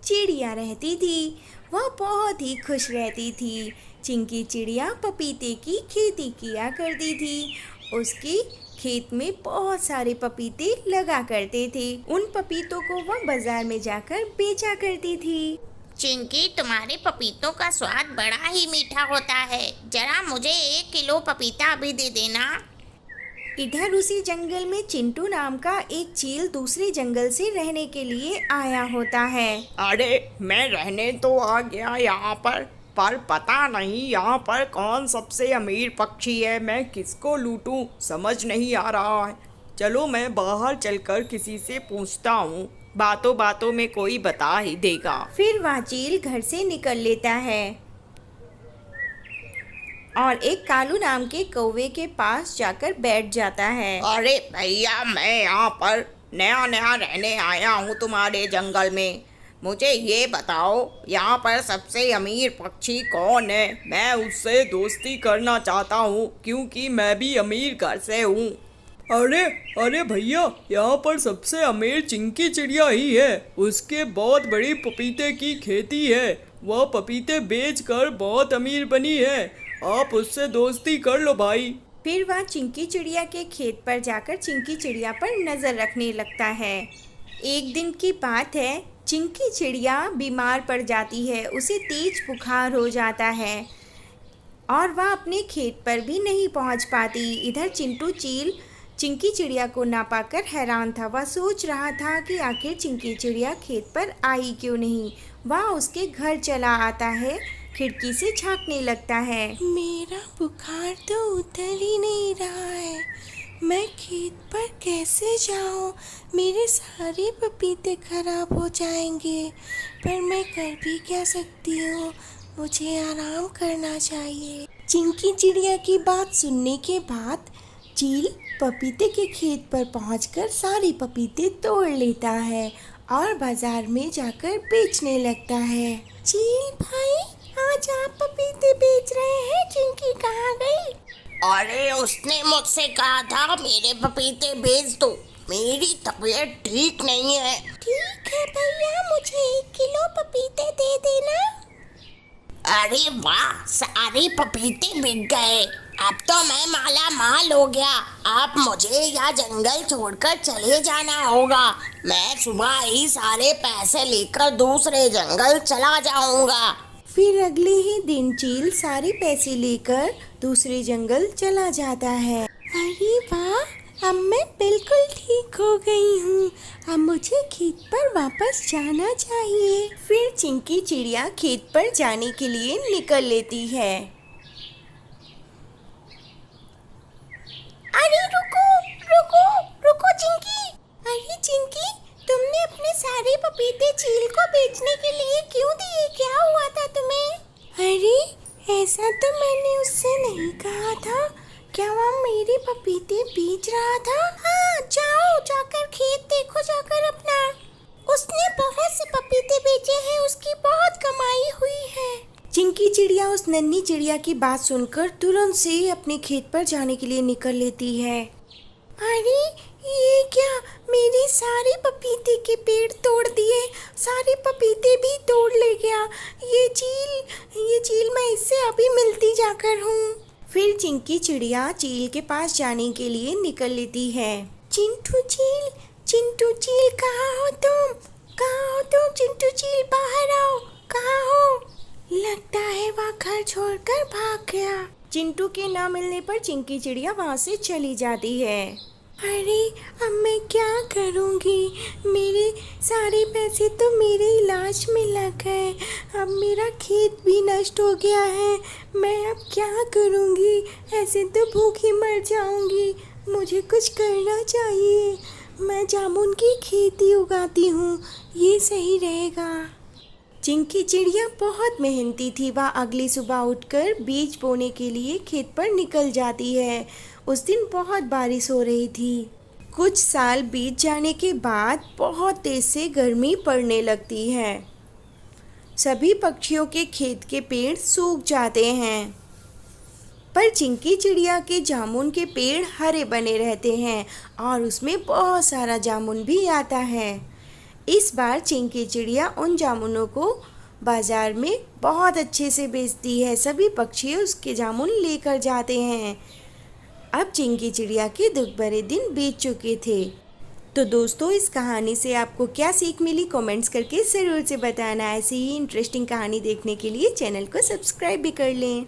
चिड़िया रहती थी। वह बहुत ही खुश रहती थी। चिंकी चिड़िया पपीते की खेती किया करती थी। उसके खेत में बहुत सारे पपीते लगा करते थे। उन पपीतों को वह बाजार में जाकर बेचा करती थी। चिंकी, तुम्हारे पपीतों का स्वाद बड़ा ही मीठा होता है। जरा मुझे 1 किलो पपीता अभी दे देना। इधर उसी जंगल में चिंटू नाम का एक चील दूसरे जंगल से रहने के लिए आया होता है। अरे मैं रहने तो आ गया यहाँ पर पता नहीं यहाँ पर कौन सबसे अमीर पक्षी है। मैं किसको लूटूं समझ नहीं आ रहा है। चलो मैं बाहर चलकर किसी से पूछता हूँ, बातों बातों में कोई बता ही देगा। फिर वह चील घर से निकल लेता है और एक कालू नाम के कौवे के पास जाकर बैठ जाता है। अरे भैया, मैं यहाँ पर नया नया रहने आया हूँ तुम्हारे जंगल में। मुझे ये बताओ, यहाँ पर सबसे अमीर पक्षी कौन है? मैं उससे दोस्ती करना चाहता हूँ क्योंकि मैं भी अमीर घर से हूँ। अरे अरे भैया, यहाँ पर सबसे अमीर चिंकी चिड़िया ही है। उसके बहुत बड़ी पपीते की खेती है। वह पपीते बेचकर बहुत अमीर बनी है। आप उससे दोस्ती कर लो भाई। फिर वह चिंकी चिड़िया के खेत पर जाकर चिंकी चिड़िया पर नजर रखने लगता है। एक दिन की बात है, चिंकी चिड़िया बीमार पड़ जाती है। उसे तेज बुखार हो जाता है और वह अपने खेत पर भी नहीं पहुंच पाती। इधर चिंटू चील चिंकी चिड़िया को ना पाकर हैरान था। वह सोच रहा था कि आखिर चिंकी चिड़िया खेत पर आई क्यों नहीं। वह उसके घर चला आता है, खिड़की से झांकने लगता है। मेरा बुखार तो उतर ही नहीं रहा है। मैं खेत पर कैसे जाऊं? मेरे सारे पपीते खराब हो जाएंगे। पर मैं कर भी क्या सकती हूँ? मुझे आराम करना चाहिए। चिंकी चिड़िया की बात सुनने के बाद चील पपीते के खेत पर पहुंचकर सारे पपीते तोड़ लेता है और बाजार में जाकर बेचने लगता है। चील भाई, आज आप पपीते बेच रहे हैं, चिंकी कहाँ गई? अरे, उसने मुझसे कहा था मेरे पपीते बेच दो। मेरी तबीयत ठीक नहीं है। ठीक है भैया, मुझे 1 किलो पपीते दे देना। अरे वाह, सारे पपीते बिक गए। अब तो मैं माला माल हो गया। अब मुझे यह जंगल छोड़कर चले जाना होगा। मैं सुबह ही सारे पैसे लेकर दूसरे जंगल चला जाऊंगा। फिर अगले ही दिन चील सारे पैसे लेकर दूसरे जंगल चला जाता है। अरे वाह, अब मैं बिल्कुल ठीक हो गई हूँ। अब मुझे खेत पर वापस जाना चाहिए। फिर चिंकी चिड़िया खेत पर जाने के लिए निकल लेती है। अरे रुको रुको रुको चिंकी। अरे चिंकी, तुमने अपने सारे पपीते चील को बेचने के लिए क्यों दिए? क्या हुआ था तुम्हें? अरे ऐसा तो मैंने उससे नहीं कहा था। क्या वह मेरे पपीते बेच रहा था? हाँ, जाओ जाकर खेत देखो जाकर अपना। उसने बहुत से पपीते बेचे हैं, उसकी बहुत कमाई हुई है। चिंकी चिड़िया उस नन्ही चिड़िया की बात सुनकर तुरंत से अपने खेत पर जाने के लिए निकल लेती है। अरे ये क्या, मेरे सारे पपीते के पेड़ तोड़ दिए, सारे पपीते भी तोड़ ले गया। ये चील मैं इससे अभी मिलती जाकर हूँ। फिर चिंकी चिड़िया चील के पास जाने के लिए निकल लेती है। चिंटू चील कहाँ हो तुम? कहाँ हो तुम? चिंटू चील बाहर आओ, कहाँ हो? लगता है वह घर छोड़कर भाग गया। चिंटू के ना मिलने पर चिंकी चिड़िया वहाँ से चली जाती है। अरे अब मैं क्या करूँगी? मेरे सारे पैसे तो मेरे इलाज में लग गए। अब मेरा खेत भी नष्ट हो गया है। मैं अब क्या करूँगी? ऐसे तो भूखी मर जाऊँगी। मुझे कुछ करना चाहिए। मैं जामुन की खेती उगाती हूँ, ये सही रहेगा। चिंकी चिड़िया बहुत मेहनती थी। वह अगली सुबह उठकर बीज बोने के लिए खेत पर निकल जाती है। उस दिन बहुत बारिश हो रही थी। कुछ साल बीत जाने के बाद बहुत तेज से गर्मी पड़ने लगती है। सभी पक्षियों के खेत के पेड़ सूख जाते हैं, पर चिंकी चिड़िया के जामुन के पेड़ हरे बने रहते हैं और उसमें बहुत सारा जामुन भी आता है। इस बार चिंकी चिड़िया उन जामुनों को बाजार में बहुत अच्छे से बेचती है। सभी पक्षी उसके जामुन लेकर जाते हैं। अब चिंकी चिड़िया के दुख भरे दिन बीत चुके थे। तो दोस्तों, इस कहानी से आपको क्या सीख मिली कमेंट्स करके ज़रूर से बताना। ऐसी ही इंटरेस्टिंग कहानी देखने के लिए चैनल को सब्सक्राइब भी कर लें।